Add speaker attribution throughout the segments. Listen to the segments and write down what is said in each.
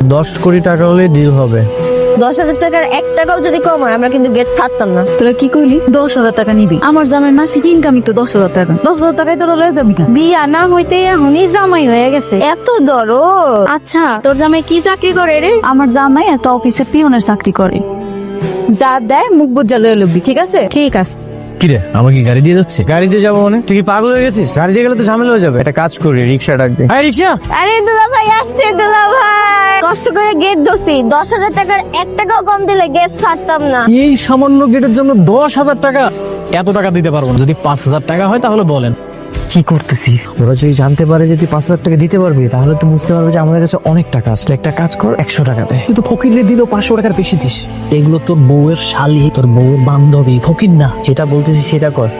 Speaker 1: 10 কোটি টাকা হলে ডিল হবে।
Speaker 2: 10,000 টাকার 1 টাকাও যদি কম হয় আমরা কিন্তু গেট ছাড়তাম না।
Speaker 3: তোরা কি কইলি 10,000 টাকা নিবি? আমার জামাই মাসিক ইনকামই তো 10,000 টাকা। 10,000 টাকায় তোরা লয়ে যাবি কেন?
Speaker 2: বিয়া না হইতে এখনই জামাই হয়ে গেছে, এত দরদ।
Speaker 3: আচ্ছা তোর জামাই কি চাকরি করে রে? আমার জামাই একটা অফিসে পিয়নের চাকরি করে। যা দেয় মুখ বুঝা লয়ে লবি, ঠিক আছে?
Speaker 2: ঠিক আছে।
Speaker 1: কিরে আমাকে কি গাড়ি দিয়ে যাচ্ছে? গাড়ি দিয়ে যাবো মানে? তুই কি পাগল হয়ে গেছিস? গাড়ি দিয়ে গেলে তো ঝামেলা হয়ে যাবে। একটা কাজ করি, রিক্সা ডাক দে। হ্যাঁ রিক্সা।
Speaker 2: আরে দুলা ভাই আসছে, দুলা ভাই কষ্ট করে গেট ধরছি, 10,000 টাকার 1 টাকাও কম দিলে গেট ছাড়তাম না।
Speaker 1: এই সামান্য গেটের জন্য 10,000 টাকা? এত টাকা দিতে পারবো না। যদি 5,000 টাকা হয় তাহলে বলেন। কি করতেছিস? ওরা যদি জানতে পারে যে তুই 5,000 টাকা দিতে পারবি তাহলে তো বুঝতে পারবে যে আমাদের কাছে অনেক টাকা আছে। একটা কাজ কর, 100 টাকা দে। কিন্তু ফকিরে দিলেও 500 টাকার বেশি দিস। এগুলো তোর বউয়ের শালি, তোর বউয়ের বান্ধবী, ফকির না। যেটা বলতেছিস সেটা কর।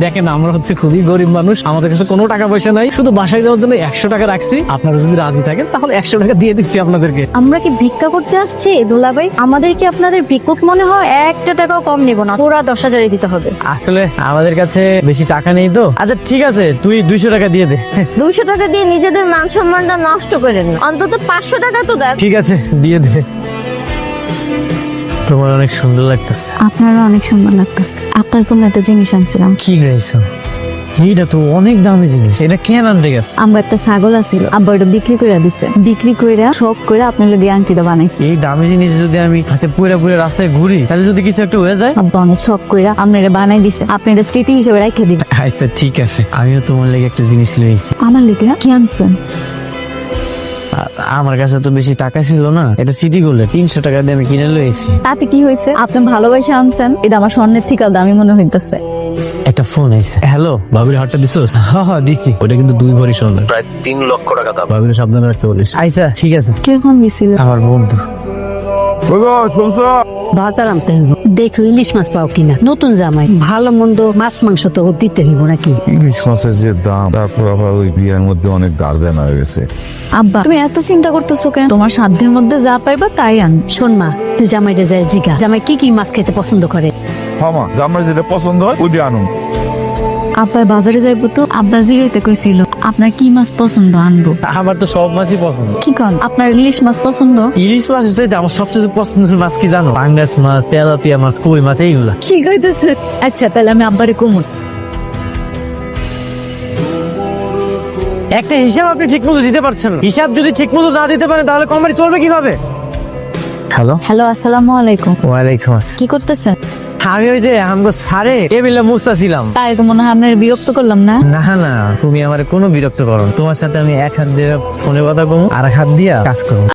Speaker 1: দেখেন আমরা হচ্ছে খুবই গরিব মানুষ, আমাদের কাছে কোনো টাকা পয়সা নাই, শুধু বাসায় যাওয়ার জন্য 100 টাকা রাখছি। আপনারা যদি রাজি থাকেন তাহলে 100 টাকা দিয়ে দিচ্ছি আপনাদেরকে।
Speaker 3: আমরা কি ভিক্ষা করতে আসছি দুলা ভাই? আমাদের কি আপনাদের ভিক্ষুক মনে হয়? 1 টাকাও কম নেব না, পুরা 10,000 দিতে হবে।
Speaker 1: আসলে আমাদের কাছে বেশি টাকা নেই তো। আচ্ছা ঠিক আছে, তুই 200 টাকা দিয়ে দে।
Speaker 2: 200 টাকা দিয়ে নিজেদের মান সম্মানটা নষ্ট করেন না, অন্তত 500 টাকা তো দেন।
Speaker 1: ঠিক আছে দিয়ে দে। তোমার অনেক সুন্দর লাগতেছে।
Speaker 3: আপনারও অনেক সুন্দর লাগতেছে। আপনার জন্য একটা জিনিস আনছিলাম।
Speaker 1: কি গাইছো? এইটা তো অনেক দামি জিনিস, এটা কেন আনতে গেছে?
Speaker 3: আমার একটা ছাগল আছিল, আব্বা ওটা বিক্রি করে দিছে। বিক্রি কইরা সব করে আপনার লগে আংটিটা বানাইছি।
Speaker 1: এই দামি জিনিস যদি আমি হাতে পুরা পুরা রাস্তায় ঘুরি তাহলে যদি কিছু একটা হয়ে যায়?
Speaker 3: আব্বা অনেক শখ কইরা আপনারা বানাই দিছে, আপনি এটা স্মৃতি হিসেবে রেখে দিন।
Speaker 1: আচ্ছা ঠিক আছে, আমিও তোমার লেগে একটা জিনিস লইছি।
Speaker 3: আমার লেগে কি আনছেন?
Speaker 1: আমার কাছে তো বেশি টাকা ছিল না, এটা সিটি গোল্ডে 300 টাকা দিয়ে আমি কিনে লইছি।
Speaker 3: তাতে কি হয়েছে? আপনি ভালোবাসা আনছেন, এটা আমার স্বর্ণের থেকে দামি মনে হইতেছে।
Speaker 1: একটা ফোন আইছে। হ্যালো,
Speaker 4: ভাবির হাটটা দিছোস?
Speaker 1: হ্যাঁ দিছি।
Speaker 4: ওইটা কিন্তু 2 ভরি স্বর্ণ, প্রায় 3 লক্ষ টাকা দাম। ভাবির সাবধানে রাখতে বলিস।
Speaker 1: আচ্ছা ঠিক আছে।
Speaker 3: কে ফোন দিছিল?
Speaker 1: আমার বন্ধু।
Speaker 5: বাজার আনতে হইব, দেখো ইলিশ মাছ পাও কিনা। নতুন জামাই, ভালো মন্দ মাছ মাংস তো ওর দিতে হইব নাকি।
Speaker 6: ইলিশ মাছের যে দাম, তারপর আবার ওই বিয়ের মধ্যে অনেক গার্জেন হয়ে গেছে।
Speaker 3: আব্বা তুমি এত চিন্তা করতেছো কেন? তোমার সাধ্যের মধ্যে যা পাইবা তাই আন।
Speaker 5: শোন মা, তুই জামাইটা যায় জিগা, জামাই কি কি মাছ খেতে পছন্দ করে।
Speaker 6: মামা জামাই যেটা পছন্দ হয় ওইটা আনুন।
Speaker 3: আব্বা বাজারে যাইবো তো, আব্বা জিগাইতে কইছিল আপনার কি মাছ পছন্দ আনবো।
Speaker 1: আমার তো সব মাছই পছন্দ।
Speaker 3: কি কন, আপনার ইলিশ মাছ পছন্দ?
Speaker 1: ইলিশ মাছের চাইতে আমার সবচেয়ে পছন্দের মাছ কি জানো? পাঙ্গাস মাছ, তেলাপিয়া মাছ, কই মাছ, এইগুলা।
Speaker 3: কি কইতেছে? আচ্ছা তাহলে আমি আব্বারে কমু।
Speaker 1: একটা হিসাব আপনি ঠিক মতো দিতে পারছেন না। হিসাব যদি ঠিক মতো না দিতে পারেন তাহলে কোম্পানি চলবে কিভাবে? হ্যালো।
Speaker 3: হ্যালো, আসসালামু আলাইকুম।
Speaker 1: ওয়ালাইকুম আসসালাম।
Speaker 3: কি করতেছেন?
Speaker 1: আমি ওই যে আমগো সারে টেবিলে মুছতাছিলাম।
Speaker 3: তাই তো মনে হয় আপনার বিরক্ত করলাম না?
Speaker 1: না না, তুমি আমার কোনো বিরক্ত করো না। তোমার সাথে আমি এক হাত দিয়ে ফোনে কথা কমু, আর এক হাত দিয়া কাজ করবো।